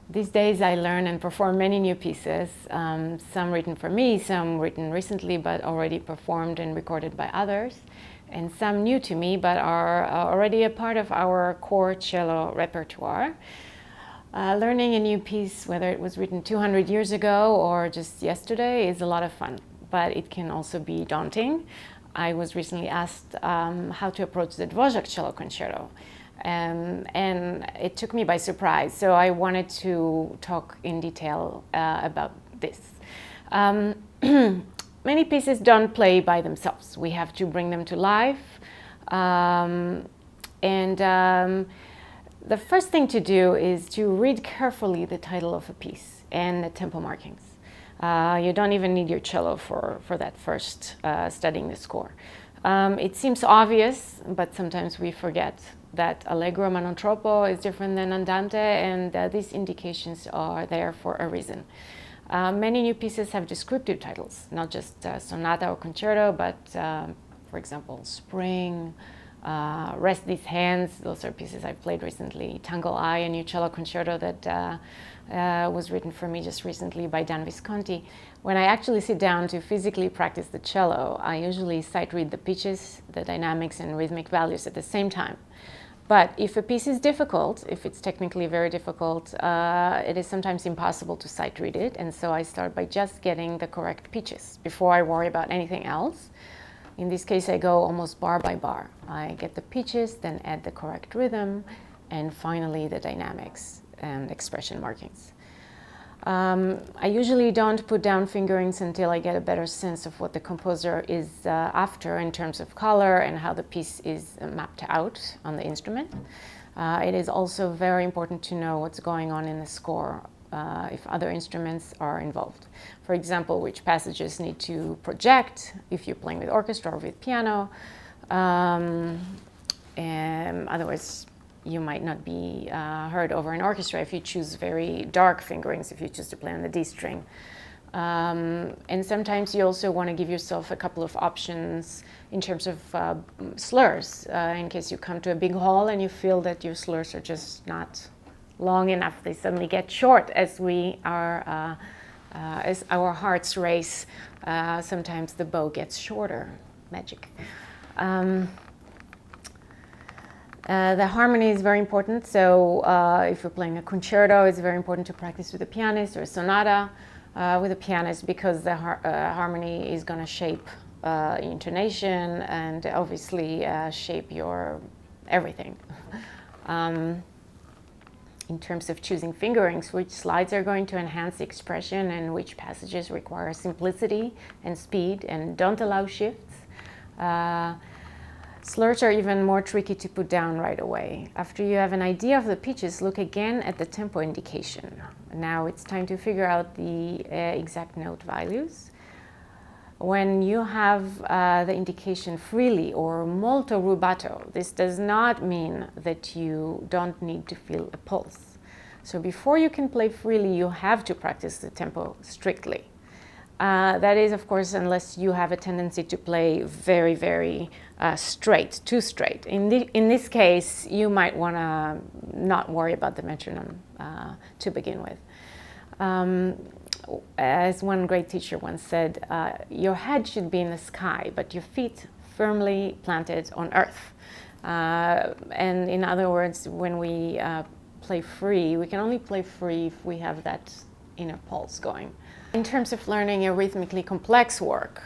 These days I learn and perform many new pieces, some written for me, some written recently but already performed and recorded by others, and some new to me but are already a part of our core cello repertoire. Learning a new piece, whether it was written 200 years ago or just yesterday, is a lot of fun, but it can also be daunting. I was recently asked how to approach the Dvorak cello concerto. And it took me by surprise, so I wanted to talk in detail about this. Many pieces don't play by themselves. We have to bring them to life. The first thing to do is to read carefully the title of a piece and the tempo markings. You don't even need your cello for that first, studying the score. It seems obvious, but sometimes we forget that Allegro monotropo is different than Andante, and these indications are there for a reason. Many new pieces have descriptive titles, not just sonata or concerto, but for example, Spring, Rest These Hands. Those are pieces I've played recently. Tangle Eye, a new cello concerto that was written for me just recently by Dan Visconti. When I actually sit down to physically practice the cello, I usually sight read the pitches, the dynamics and rhythmic values at the same time. But if a piece is difficult, if it's technically very difficult, it is sometimes impossible to sight read it, and so I start by just getting the correct pitches before I worry about anything else. In this case, I go almost bar by bar. I get the pitches, then add the correct rhythm, and finally the dynamics and expression markings. I usually don't put down fingerings until I get a better sense of what the composer is after in terms of color and how the piece is mapped out on the instrument. It is also very important to know what's going on in the score if other instruments are involved. For example, which passages need to project if you're playing with orchestra or with piano. Otherwise, you might not be heard over an orchestra if you choose very dark fingerings, if you choose to play on the D string. And sometimes you also want to give yourself a couple of options in terms of slurs, in case you come to a big hall and you feel that your slurs are just not long enough. They suddenly get short as as our hearts race. Sometimes the bow gets shorter. Magic. The harmony is very important, so if you're playing a concerto, it's very important to practice with a pianist, or a sonata with a pianist, because the harmony is going to shape intonation and obviously shape your everything. In terms of choosing fingerings, which slides are going to enhance the expression and which passages require simplicity and speed and don't allow shifts. Slurs are even more tricky to put down right away. After you have an idea of the pitches, look again at the tempo indication. Now it's time to figure out the exact note values. When you have the indication freely or molto rubato, this does not mean that you don't need to feel a pulse. So before you can play freely, you have to practice the tempo strictly. That is, of course, unless you have a tendency to play very, very straight, too straight. In this case, you might want to not worry about the metronome to begin with. As one great teacher once said, your head should be in the sky, but your feet firmly planted on earth. And in other words, when we play free, we can only play free if we have that inner pulse going. In terms of learning a rhythmically complex work,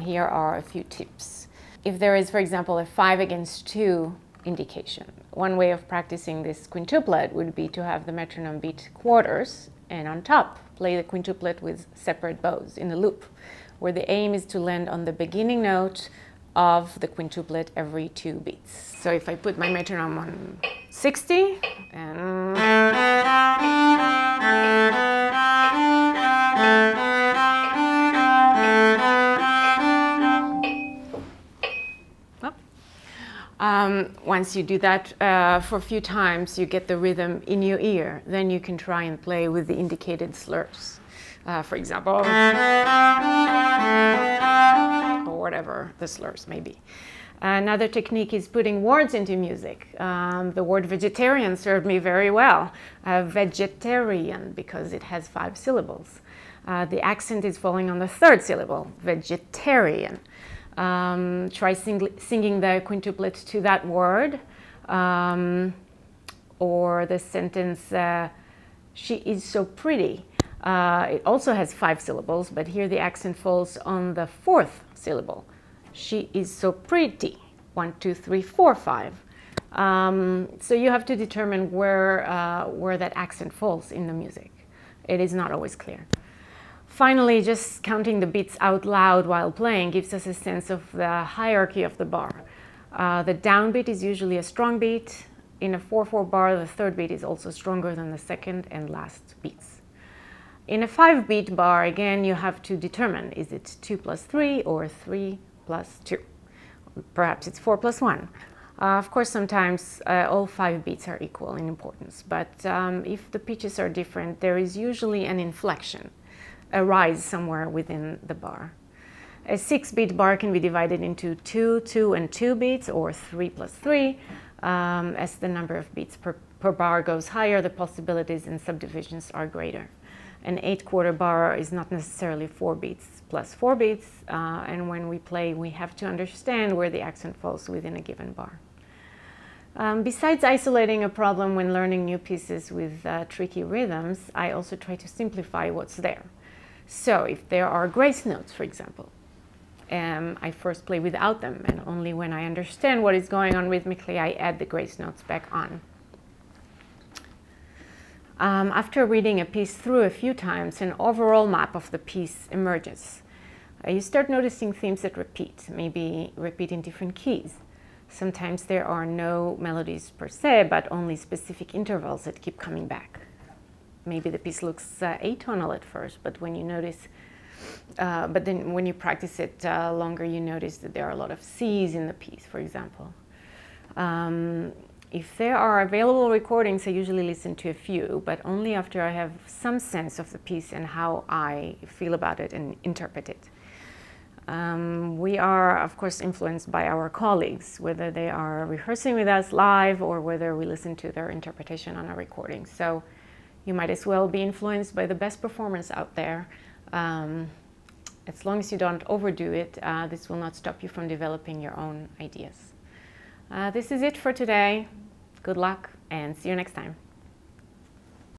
here are a few tips. If there is, for example, a 5-against-2 indication, one way of practicing this quintuplet would be to have the metronome beat quarters and on top play the quintuplet with separate bows in a loop, where the aim is to land on the beginning note of the quintuplet every 2 beats. So if I put my metronome on 60 and once you do that for a few times, you get the rhythm in your ear. Then you can try and play with the indicated slurs. For example, or whatever the slurs may be. Another technique is putting words into music. The word vegetarian served me very well. Vegetarian, because it has 5 syllables. The accent is falling on the 3rd syllable, vegetarian. Try singing the quintuplet to that word. Or the sentence, she is so pretty. It also has 5 syllables, but here the accent falls on the 4th syllable. She is so pretty. 1, 2, 3, 4, 5. So you have to determine where that accent falls in the music. It is not always clear. Finally, just counting the beats out loud while playing gives us a sense of the hierarchy of the bar. The downbeat is usually a strong beat. In a 4/4 bar, the 3rd beat is also stronger than the 2nd and last beats. In a 5-beat bar, again, you have to determine, is it 2 + 3 or 3 + 2? Perhaps it's 4 + 1. Of course, sometimes all 5 beats are equal in importance, but if the pitches are different, there is usually an inflection, a rise somewhere within the bar. A 6-beat bar can be divided into 2, 2, and 2 beats, or 3 + 3. As the number of beats per bar goes higher, the possibilities and subdivisions are greater. An 8/4 bar is not necessarily 4 beats plus 4 beats, and when we play, we have to understand where the accent falls within a given bar. Besides isolating a problem when learning new pieces with tricky rhythms, I also try to simplify what's there. So if there are grace notes, for example, I first play without them, and only when I understand what is going on rhythmically, I add the grace notes back on. After reading a piece through a few times, an overall map of the piece emerges. You start noticing themes that repeat, maybe repeat in different keys. Sometimes there are no melodies per se, but only specific intervals that keep coming back. Maybe the piece looks atonal at first, but when you notice, but then when you practice it longer, you notice that there are a lot of C's in the piece, for example. If there are available recordings, I usually listen to a few, but only after I have some sense of the piece and how I feel about it and interpret it. We are, of course, influenced by our colleagues, whether they are rehearsing with us live or whether we listen to their interpretation on a recording. So you might as well be influenced by the best performers out there. As long as you don't overdo it, this will not stop you from developing your own ideas. This is it for today. Good luck and see you next time.